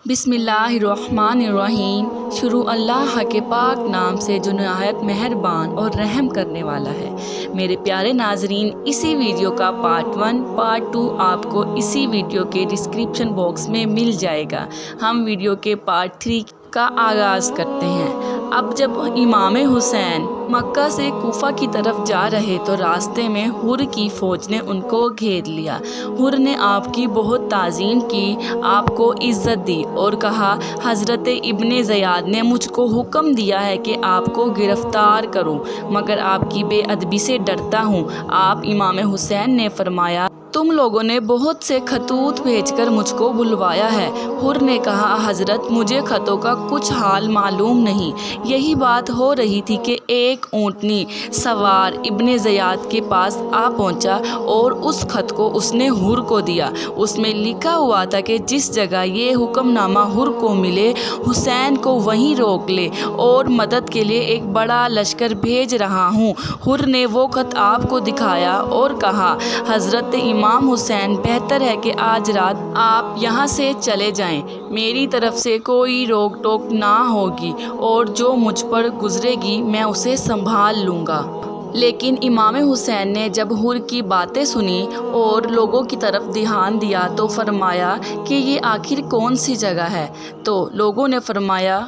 بسم اللہ الرحمن الرحیم۔ شروع اللہ کے پاک نام سے جو نہایت مہربان اور رحم کرنے والا ہے۔ میرے پیارے ناظرین، اسی ویڈیو کا پارٹ 1 پارٹ 2 آپ کو اسی ویڈیو کے ڈسکرپشن باکس میں مل جائے گا۔ ہم ویڈیو کے پارٹ 3 کا آغاز کرتے ہیں۔ اب جب امام حسین مکہ سے کوفہ کی طرف جا رہے تو راستے میں حر کی فوج نے ان کو گھیر لیا۔ حر نے آپ کی بہت تعظیم کی، آپ کو عزت دی اور کہا، حضرت ابن زیاد نے مجھ کو حکم دیا ہے کہ آپ کو گرفتار کروں، مگر آپ کی بے ادبی سے ڈرتا ہوں۔ آپ امام حسین نے فرمایا، تم لوگوں نے بہت سے خطوط بھیج کر مجھ کو بلوایا ہے۔ حر نے کہا، حضرت مجھے خطوں کا کچھ حال معلوم نہیں۔ یہی بات ہو رہی تھی کہ ایک اونٹنی سوار ابن زیاد کے پاس آ پہنچا اور اس خط کو اس نے حر کو دیا۔ اس میں لکھا ہوا تھا کہ جس جگہ یہ حکم نامہ حر کو ملے، حسین کو وہیں روک لے اور مدد کے لیے ایک بڑا لشکر بھیج رہا ہوں۔ حر نے وہ خط آپ کو دکھایا اور کہا، حضرت امام حسین، بہتر ہے کہ آج رات آپ یہاں سے چلے جائیں۔ میری طرف سے کوئی روک ٹوک نہ ہوگی اور جو مجھ پر گزرے گی میں اسے سنبھال لوں گا۔ لیکن امام حسین نے جب حر کی باتیں سنی اور لوگوں کی طرف دھیان دیا تو فرمایا کہ یہ آخر کون سی جگہ ہے؟ تو لوگوں نے فرمایا،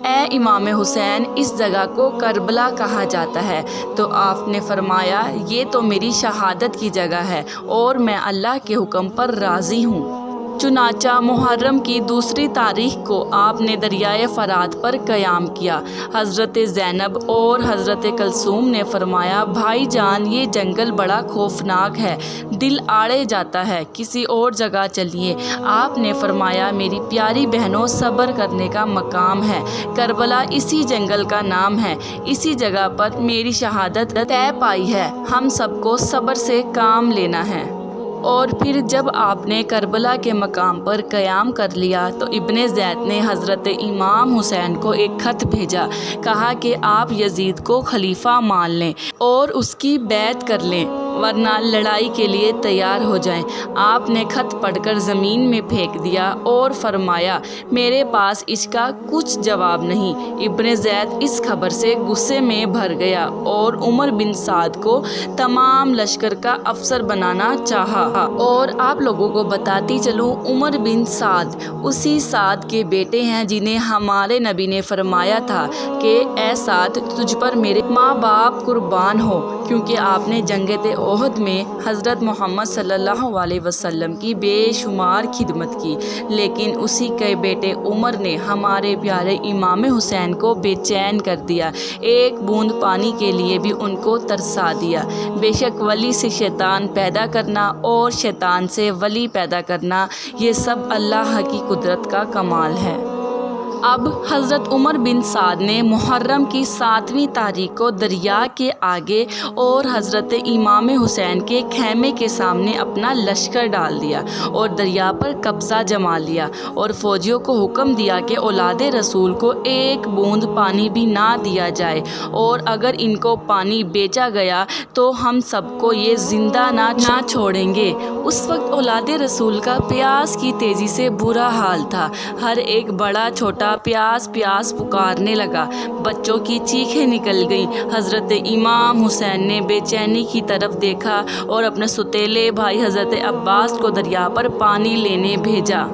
اے امام حسین، اس جگہ کو کربلا کہا جاتا ہے۔ تو آپ نے فرمایا، یہ تو میری شہادت کی جگہ ہے اور میں اللہ کے حکم پر راضی ہوں۔ چنانچہ محرم کی دوسری تاریخ کو آپ نے دریائے فرات پر قیام کیا۔ حضرت زینب اور حضرت کلثوم نے فرمایا، بھائی جان، یہ جنگل بڑا خوفناک ہے، دل آڑے جاتا ہے، کسی اور جگہ چلیے۔ آپ نے فرمایا، میری پیاری بہنوں، صبر کرنے کا مقام ہے، کربلا اسی جنگل کا نام ہے، اسی جگہ پر میری شہادت طے پائی ہے، ہم سب کو صبر سے کام لینا ہے۔ اور پھر جب آپ نے کربلا کے مقام پر قیام کر لیا تو ابن زید نے حضرت امام حسین کو ایک خط بھیجا، کہا کہ آپ یزید کو خلیفہ مان لیں اور اس کی بیعت کر لیں، ورنہ لڑائی کے لیے تیار ہو جائیں۔ آپ نے خط پڑھ کر زمین میں پھینک دیا اور فرمایا، میرے پاس اس کا کچھ جواب نہیں۔ ابن زید اس خبر سے غصے میں بھر گیا اور عمر بن سعد کو تمام لشکر کا افسر بنانا چاہا۔ اور آپ لوگوں کو بتاتی چلوں، عمر بن سعد اسی سعد کے بیٹے ہیں جنہیں ہمارے نبی نے فرمایا تھا کہ اے سعد، تجھ پر میرے ماں باپ قربان ہو، کیونکہ آپ نے جنگ احد میں حضرت محمد صلی اللہ علیہ وسلم کی بے شمار خدمت کی، لیکن اسی کے بیٹے عمر نے ہمارے پیارے امام حسین کو بے چین کر دیا، ایک بوند پانی کے لیے بھی ان کو ترسا دیا۔ بے شک ولی سے شیطان پیدا کرنا اور شیطان سے ولی پیدا کرنا، یہ سب اللہ کی قدرت کا کمال ہے۔ اب حضرت عمر بن سعد نے محرم کی 7ویں تاریخ کو دریا کے آگے اور حضرت امام حسین کے خیمے کے سامنے اپنا لشکر ڈال دیا اور دریا پر قبضہ جما لیا اور فوجیوں کو حکم دیا کہ اولاد رسول کو ایک بوند پانی بھی نہ دیا جائے، اور اگر ان کو پانی بیچا گیا تو ہم سب کو یہ زندہ نہ چھوڑیں گے۔ اس وقت اولاد رسول کا پیاس کی تیزی سے برا حال تھا، ہر ایک بڑا چھوٹا پیاس پیاس پکارنے لگا، بچوں کی چیخیں نکل گئیں۔ حضرت امام حسین نے بے چینی کی طرف دیکھا اور اپنے سوتیلے بھائی حضرت عباس کو دریا پر پانی لینے بھیجا۔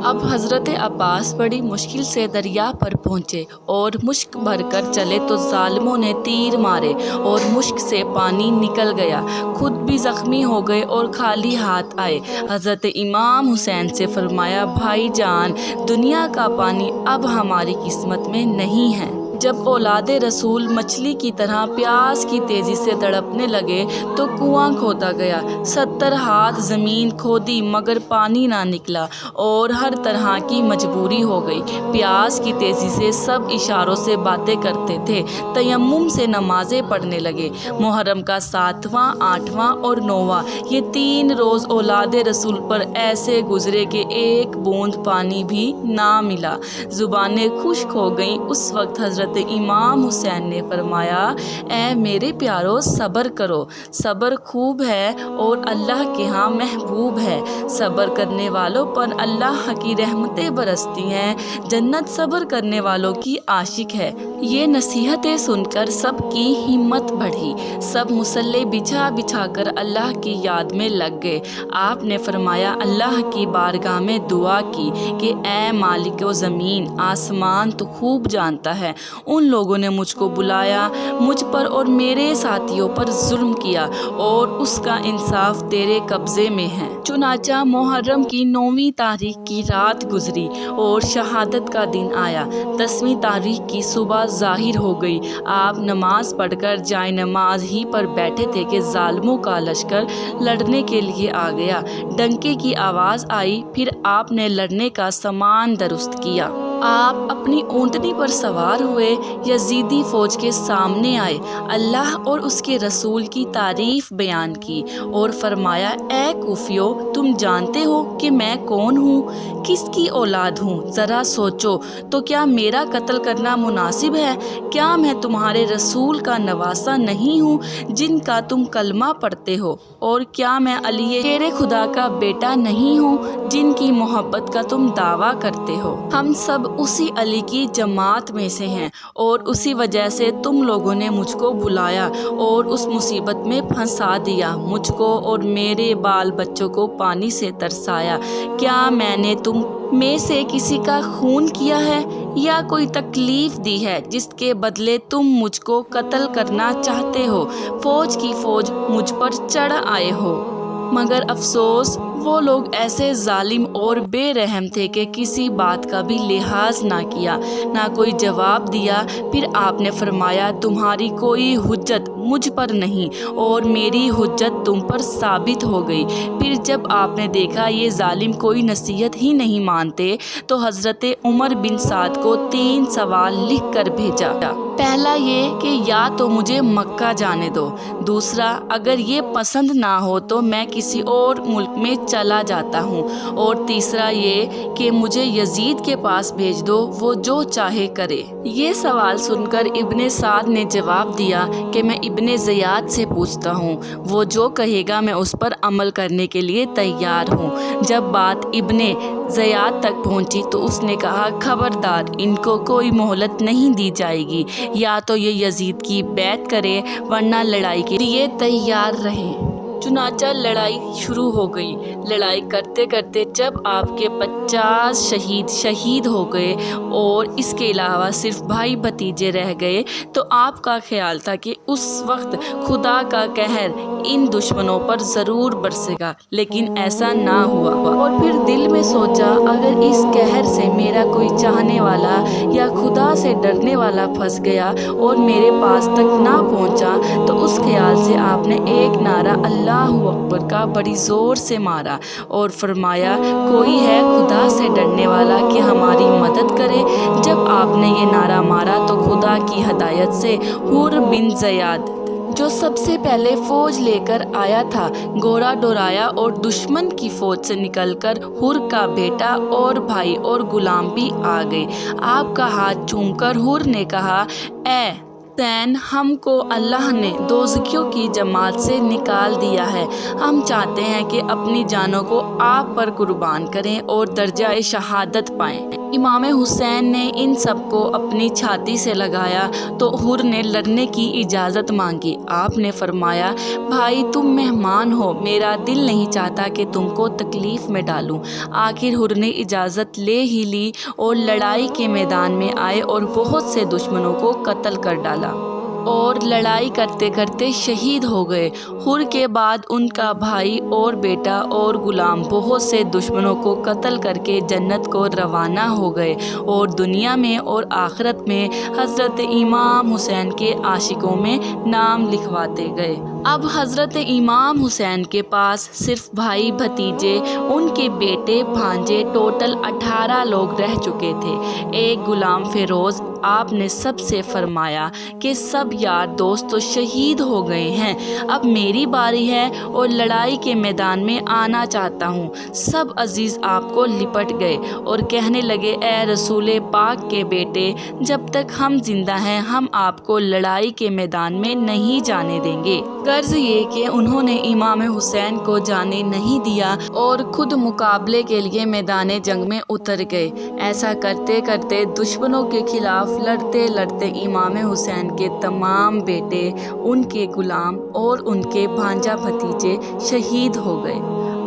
اب حضرت عباس بڑی مشکل سے دریا پر پہنچے اور مشک بھر کر چلے تو ظالموں نے تیر مارے اور مشک سے پانی نکل گیا، خود بھی زخمی ہو گئے اور خالی ہاتھ آئے۔ حضرت امام حسین سے فرمایا، بھائی جان، دنیا کا پانی اب ہماری قسمت میں نہیں ہے۔ جب اولاد رسول مچھلی کی طرح پیاس کی تیزی سے تڑپنے لگے تو کنواں کھودا گیا، 70 ہاتھ زمین کھودی مگر پانی نہ نکلا اور ہر طرح کی مجبوری ہو گئی۔ پیاس کی تیزی سے سب اشاروں سے باتیں کرتے تھے، تیمم سے نمازیں پڑھنے لگے۔ محرم کا 7واں، 8واں اور 9واں یہ 3 روز اولاد رسول پر ایسے گزرے کہ ایک بوند پانی بھی نہ ملا، زبانیں خشک ہو گئیں۔ اس وقت حضرت حضرت امام حسین نے فرمایا اے میرے پیارو صبر کرو، صبر خوب ہے اور اللہ کے ہاں محبوب ہے، صبر کرنے والوں پر اللہ کی رحمتیں برستی ہیں، جنت صبر کرنے والوں کی عاشق ہے۔ یہ نصیحتیں سن کر سب کی ہمت بڑھی، سب مصلے بچھا بچھا کر اللہ کی یاد میں لگ گئے۔ آپ نے فرمایا اللہ کی بارگاہ میں دعا کی کہ اے مالک و زمین آسمان تو خوب جانتا ہے ان لوگوں نے مجھ کو بلایا، مجھ پر اور میرے ساتھیوں پر ظلم کیا اور اس کا انصاف تیرے قبضے میں ہے۔ چنانچہ محرم کی 9ویں تاریخ کی رات گزری اور شہادت کا دن آیا۔ 10ویں تاریخ کی صبح ظاہر ہو گئی۔ آپ نماز پڑھ کر جائے نماز ہی پر بیٹھے تھے کہ ظالموں کا لشکر لڑنے کے لیے آ گیا۔ ڈنکے کی آواز آئی، پھر آپ نے لڑنے کا سامان درست کیا۔ آپ اپنی اونٹنی پر سوار ہوئے، یزیدی فوج کے سامنے آئے، اللہ اور اس کے رسول کی تعریف بیان کی اور فرمایا اے کوفیو، تم جانتے ہو کہ میں کون ہوں، کس کی اولاد ہوں؟ ذرا سوچو تو کیا میرا قتل کرنا مناسب ہے؟ کیا میں تمہارے رسول کا نواسہ نہیں ہوں جن کا تم کلمہ پڑھتے ہو؟ اور کیا میں علی شیر خدا کا بیٹا نہیں ہوں جن کی محبت کا تم دعویٰ کرتے ہو؟ ہم سب اسی علی کی جماعت میں سے ہیں اور اسی وجہ سے تم لوگوں نے مجھ کو بلایا اور اس مصیبت میں پھنسا دیا، مجھ کو اور میرے بال بچوں کو پانی سے ترسایا۔ کیا میں نے تم میں سے کسی کا خون کیا ہے یا کوئی تکلیف دی ہے جس کے بدلے تم مجھ کو قتل کرنا چاہتے ہو؟ فوج کی فوج مجھ پر چڑھ آئے ہو، مگر افسوس وہ لوگ ایسے ظالم اور بے رحم تھے کہ کسی بات کا بھی لحاظ نہ کیا، نہ کوئی جواب دیا۔ پھر آپ نے فرمایا تمہاری کوئی حجت مجھ پر نہیں اور میری حجت تم پر ثابت ہو گئی۔ پھر جب آپ نے دیکھا یہ ظالم کوئی نصیحت ہی نہیں مانتے تو حضرت عمر بن سعد کو 3 سوال لکھ کر بھیجا۔ پہلا یہ کہ یا تو مجھے مکہ جانے دو، دوسرا اگر یہ پسند نہ ہو تو میں کسی اور ملک میں چلا جاتا ہوں، اور تیسرا یہ کہ مجھے یزید کے پاس بھیج دو، وہ جو چاہے کرے۔ یہ سوال سن کر ابن سعد نے جواب دیا کہ میں ابن زیاد سے پوچھتا ہوں، وہ جو کہے گا میں اس پر عمل کرنے کے لیے تیار ہوں۔ جب بات ابن زیاد تک پہنچی تو اس نے کہا خبردار، ان کو کوئی مہلت نہیں دی جائے گی، یا تو یہ یزید کی بیعت کرے ورنہ لڑائی کے لیے تیار رہیں۔ چنانچہ لڑائی شروع ہو گئی۔ لڑائی کرتے کرتے جب آپ کے 50 شہید ہو گئے اور اس کے علاوہ صرف بھائی بھتیجے رہ گئے تو آپ کا خیال تھا کہ اس وقت خدا کا قہر ان دشمنوں پر ضرور برسے گا، لیکن ایسا نہ ہوا۔ اور پھر دل میں سوچا اگر اس قہر سے میرا کوئی چاہنے والا یا خدا سے ڈرنے والا پھنس گیا اور میرے پاس تک نہ پہنچا تو اس خیال سے آپ نے ایک نعرہ اللہ اکبر کا بڑی زور سے مارا اور فرمایا کوئی ہے خدا سے ڈرنے والا کہ ہماری مدد کرے۔ جب آپ نے یہ نعرہ مارا تو خدا کی ہدایت سے حر بن زیاد جو سب سے پہلے فوج لے کر آیا تھا گھوڑا دوڑایا اور دشمن کی فوج سے نکل کر حر کا بیٹا اور بھائی اور غلام بھی آ گئے۔ آپ کا ہاتھ چوم کر حر نے کہا اے حسین، ہم کو اللہ نے دوزخیوں کی جماعت سے نکال دیا ہے، ہم چاہتے ہیں کہ اپنی جانوں کو آپ پر قربان کریں اور درجہ شہادت پائیں۔ امام حسین نے ان سب کو اپنی چھاتی سے لگایا تو حر نے لڑنے کی اجازت مانگی۔ آپ نے فرمایا بھائی تم مہمان ہو، میرا دل نہیں چاہتا کہ تم کو تکلیف میں ڈالوں۔ آخر حر نے اجازت لے ہی لی اور لڑائی کے میدان میں آئے اور بہت سے دشمنوں کو قتل کر ڈالا اور لڑائی کرتے کرتے شہید ہو گئے۔ حر کے بعد ان کا بھائی اور بیٹا اور غلام بہت سے دشمنوں کو قتل کر کے جنت کو روانہ ہو گئے اور دنیا میں اور آخرت میں حضرت امام حسین کے عاشقوں میں نام لکھواتے گئے۔ اب حضرت امام حسین کے پاس صرف بھائی بھتیجے، ان کے بیٹے بھانجے ٹوٹل 18 لوگ رہ چکے تھے۔ ایک غلام فیروز آپ نے سب سے فرمایا کہ سب یار دوست تو شہید ہو گئے ہیں، اب میری باری ہے اور لڑائی کے میدان میں آنا چاہتا ہوں۔ سب عزیز آپ کو لپٹ گئے اور کہنے لگے اے رسول پاک کے بیٹے، جب تک ہم زندہ ہیں ہم آپ کو لڑائی کے میدان میں نہیں جانے دیں گے۔ غرض یہ کہ انہوں نے امام حسین کو جانے نہیں دیا اور خود مقابلے کے لیے میدان جنگ میں اتر گئے۔ ایسا کرتے کرتے دشمنوں کے خلاف لڑتے لڑتے امام حسین کے تمام بیٹے، ان کے غلام اور ان کے بھانجا بھتیجے شہید ہو گئے۔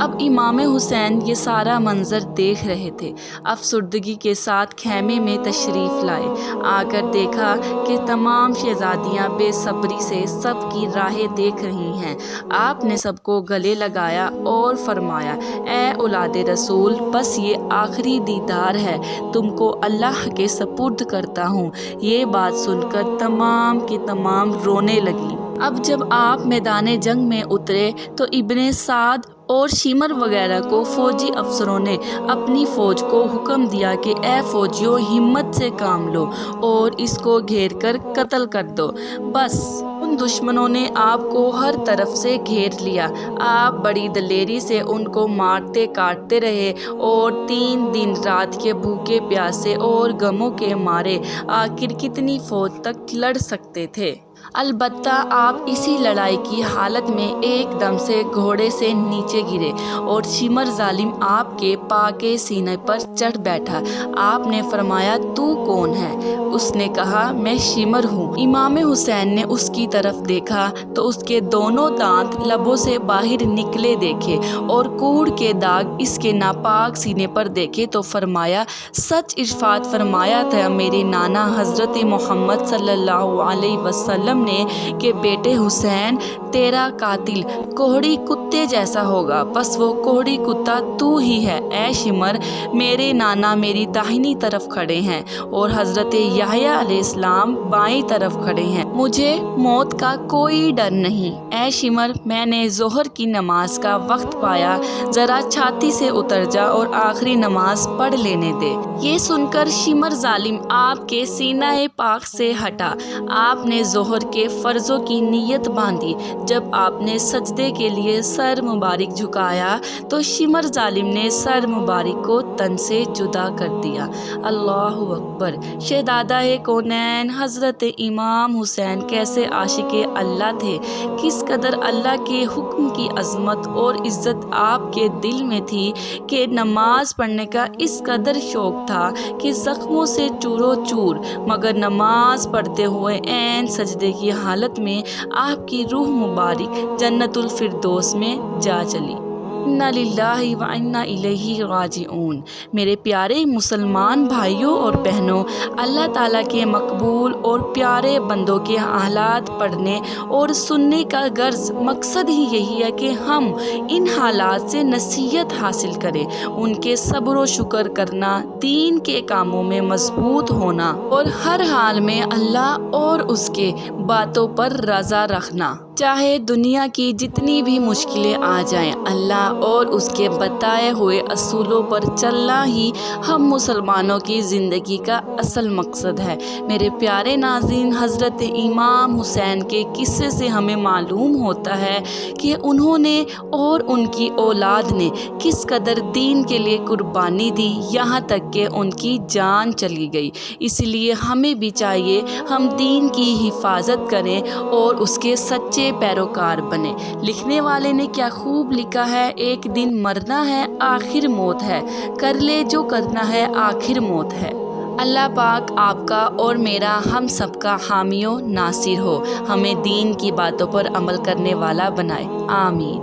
اب امام حسین یہ سارا منظر دیکھ رہے تھے۔ افسردگی کے ساتھ خیمے میں تشریف لائے۔ آ کر دیکھا کہ تمام شہزادیاں بے صبری سے سب کی راہیں دیکھ رہی ہیں۔ آپ نے سب کو گلے لگایا اور فرمایا اے اولاد رسول، بس یہ آخری دیدار ہے، تم کو اللہ کے سپرد کرتا ہوں۔ یہ بات سن کر تمام کی تمام رونے لگی۔ اب جب آپ میدان جنگ میں اترے تو ابن سعد اور شمر وغیرہ کو فوجی افسروں نے اپنی فوج کو حکم دیا کہ اے فوجیوں، ہمت سے کام لو اور اس کو گھیر کر قتل کر دو۔ بس ان دشمنوں نے آپ کو ہر طرف سے گھیر لیا۔ آپ بڑی دلیری سے ان کو مارتے کاٹتے رہے اور 3 دن رات کے بھوکے پیاسے اور غموں کے مارے آخر کتنی فوج تک لڑ سکتے تھے؟ البتہ آپ اسی لڑائی کی حالت میں ایک دم سے گھوڑے سے نیچے گرے اور شمر ظالم آپ کے پاکے سینے پر چڑھ بیٹھا۔ آپ نے فرمایا تو کون ہے؟ اس نے کہا میں شمر ہوں۔ امام حسین نے اس کی طرف دیکھا تو اس کے دونوں دانت لبوں سے باہر نکلے دیکھے اور کوڑ کے داغ اس کے ناپاک سینے پر دیکھے تو فرمایا سچ ارشاد فرمایا تھا میرے نانا حضرت محمد صلی اللہ علیہ وسلم نے کہ بیٹے حسین، تیرا قاتل کوہڑی کتے جیسا ہوگا، بس وہ کوہڑی کتا تو ہی ہے۔ اے شمر، میرے نانا میری داہنی طرف کھڑے ہیں اور حضرت یحییٰ علیہ السلام بائیں طرف کھڑے ہیں، مجھے موت کا کوئی ڈر نہیں۔ اے شمر، میں نے ظہر کی نماز کا وقت پایا، ذرا چھاتی سے اتر جا اور آخری نماز پڑھ لینے دے۔ یہ سن کر شمر ظالم آپ کے سینہ پاک سے ہٹا۔ آپ نے ظہر کے فرضوں کی نیت باندھی۔ جب آپ نے سجدے کے لیے سر مبارک جھکایا تو شمر ظالم نے سر مبارک کو تن سے جدا کر دیا۔ اللہ اکبر۔ شہزادہ کونین حضرت امام حسین کیسے عاشق اللہ تھے، کس قدر اللہ کے حکم کی عظمت اور عزت آپ کے دل میں تھی کہ نماز پڑھنے کا اس قدر شوق تھا کہ زخموں سے چورو چور، مگر نماز پڑھتے ہوئے عین سجدے کی حالت میں آپ کی روح مبارک جنت الفردوس میں جا چلی۔ انا للہ و انا الیہ راجعون۔ میرے پیارے مسلمان بھائیوں اور بہنوں، اللہ تعالیٰ کے مقبول اور پیارے بندوں کے حالات پڑھنے اور سننے کا غرض مقصد ہی یہی ہے کہ ہم ان حالات سے نصیحت حاصل کریں، ان کے صبر و شکر کرنا، دین کے کاموں میں مضبوط ہونا اور ہر حال میں اللہ اور اس کے باتوں پر رضا رکھنا۔ چاہے دنیا کی جتنی بھی مشکلیں آ جائیں، اللہ اور اس کے بتائے ہوئے اصولوں پر چلنا ہی ہم مسلمانوں کی زندگی کا اصل مقصد ہے۔ میرے پیارے ناظرین، حضرت امام حسین کے قصے سے ہمیں معلوم ہوتا ہے کہ انہوں نے اور ان کی اولاد نے کس قدر دین کے لیے قربانی دی، یہاں تک کہ ان کی جان چلی گئی۔ اس لیے ہمیں بھی چاہیے ہم دین کی حفاظت کریں اور اس کے سچے پیروکار بنیں۔ لکھنے والے نے کیا خوب لکھا ہے، ایک دن مرنا ہے آخر موت ہے، کر لے جو کرنا ہے آخر موت ہے۔ اللہ پاک آپ کا اور میرا ہم سب کا حامی و ناصر ہو، ہمیں دین کی باتوں پر عمل کرنے والا بنائے، آمین۔